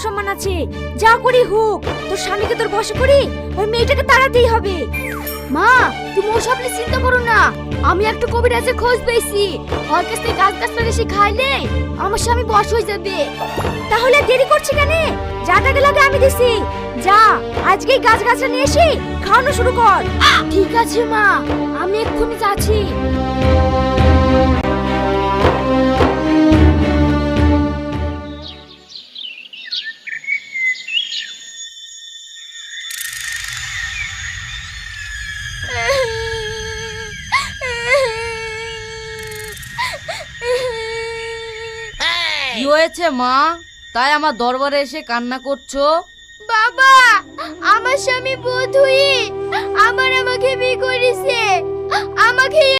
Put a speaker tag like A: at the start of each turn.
A: সম্মান আছে, যা করি হোক তোর স্বামীকে তোর বশে করি ওই মেয়েটাকে তাড়াতেই হবে।
B: মা তুমি ওসব নিয়ে চিন্তা করো না, আমি একটা কবিরাজের খোঁজ পেয়েছি, ওর কাছ থেকে গাছ গাছটা এসে খাইলে আমার স্বামী বশ হয়ে যাবে।
A: তাহলে দেরি করছি কেন? যা টাকা লাগে আমি দিছি, যা আজকেই গাছ গাছটা নিয়ে এসে খাওয়ানো শুরু কর।
B: ঠিক আছে মা, আমি এক্ষুনি যাচ্ছি।
C: কি হয়েছে মা, তাই আমার দরবারে এসে কান্না করছো?
B: বাবা, আমার স্বামী বধূই আমাকে বিয়ে করেছে, আমাকে